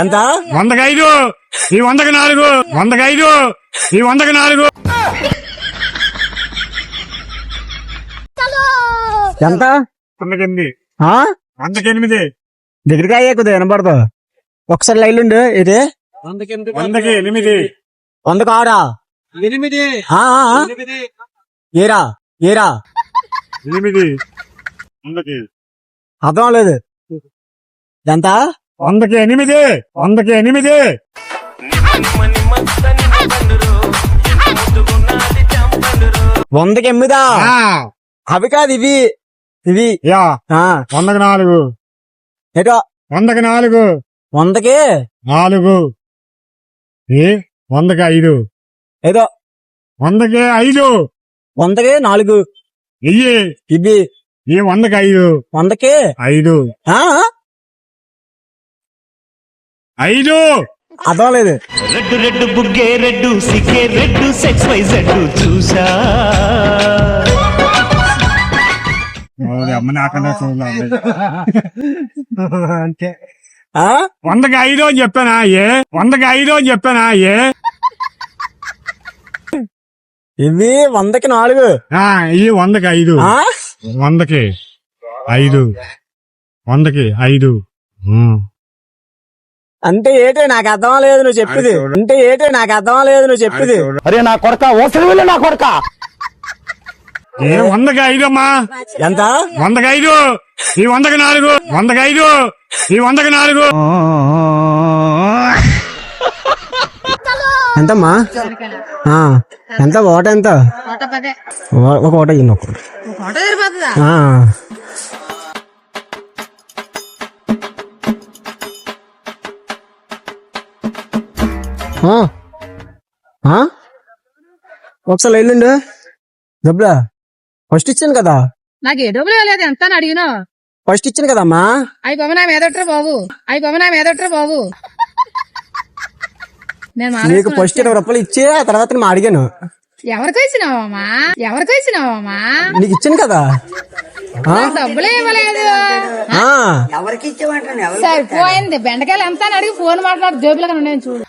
ఎంత? 105. ఈ 100కి 4. 105. ఈ 100కి 4. ఎంత? 108. ఆ 108. దగ్గరగా అయ్యాకుదా వినపడదు. ఒకసారి లైన్ ఉండు. ఇది 100కి 8. 100కు 6. 8. ఏరా 8. 100కి అర్థం లేదు. ఎంత? 100కి 8. 100కి 8. వందకి 8. అవి కాదు ఇవి. యా 100కి 4. ఏటో 100కి 4. 100కి 4. 100కి 5. ఏదో 100కి 5. 100కి 4. ఇవి ఇవి ఈ 100కి 5. 100కి 5. 5. అర్థం లేదు. రెడ్డు రెడ్డు బుగ్గే రెడ్డు సికే రెడ్డు సెక్స్ వై జెడ్ చూసా అమ్మ నాకన్నా చూడాలి. అంతే. 100కి 5 అని చెప్పానా? 100కి 5 అని చెప్పానా? ఇవి 100కి 4. ఈ 100కి 5. 100కి 5. 100కి 5. అంటే ఏటే నాకు అర్థం లేదు నువ్వు చెప్పేది. అంటే ఏటే నాకు అర్థం లేదు నువ్వు చెప్పేది. అరే నా కొడక ఓసరి నా కొడక 100కి 5 అమ్మా. ఎంత? 100కి 5. ఈ 100కి 4. 100కి 5. ఈ 100కి 4. ఎంతమ్మా? ఎంత? ఓట ఎంత? ఒక ఓట ఇయ్యండి. ఒక ఒకసారి వెళ్ళండి. డబ్బులా ఫస్ట్ ఇచ్చాను కదా. నాకు ఏ డబ్బులు ఇవ్వలేదు. ఎంత అని అడిగినా ఫస్ట్ ఇచ్చాను కదమ్మా. అవి బొమ్మనా మీదట్రా బాబు. నేను నీకు ఫస్ట్ 20 రూపాయలు ఇచ్చి ఆ తర్వాత నేను అడిగాను. ఎవరికి ఇచ్చినావమ్మా? నీకు ఇచ్చాను కదా. డబ్బులే ఇవ్వలేదు. సరిపోయింది. బెండకాయలు ఎంత అని అడిగి ఫోన్ మాట్లాడు. జోబులో నేను చూడు.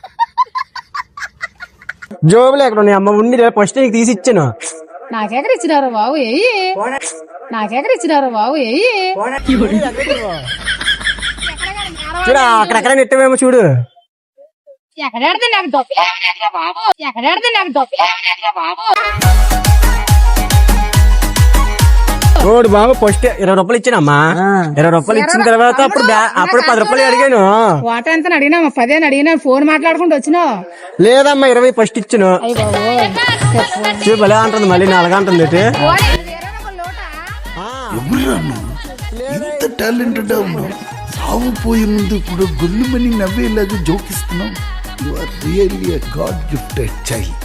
జోబులు ఎక్కడ ఉన్నాయి అమ్మ? ఉండి ఫస్ట్ నీకు తీసి ఇచ్చాను. నాకెక్కడ ఇచ్చినారు బాబు? చూడు అక్కడెక్కడ నెట్టవేమో చూడు. ఎక్కడాడితే నాకు డబ్బులు బాబు. చూడు బాబు ఫస్ట్ 20 రూపాయలు ఇచ్చానమ్మా. 20 రూపాయలు ఇచ్చిన తర్వాత అప్పుడు 10 రూపాయలు అడిగాను. వాట ఎంత అడిగినా 10 అని అడిగినా. ఫోన్ మాట్లాడుకుంటూ వచ్చినావు. లేదమ్మా 20 ఫస్ట్ ఇచ్చాను. చూడు భలే అంటుంది. మళ్ళీ 4 అంటుంది. ఇంత టాలెంటెడ్ ఉన్నావు. సాగు పోయే ముందు కూడా గొల్లుమని నవ్వేలాగా జోకిస్తున్నావు. You are really a god gifted child.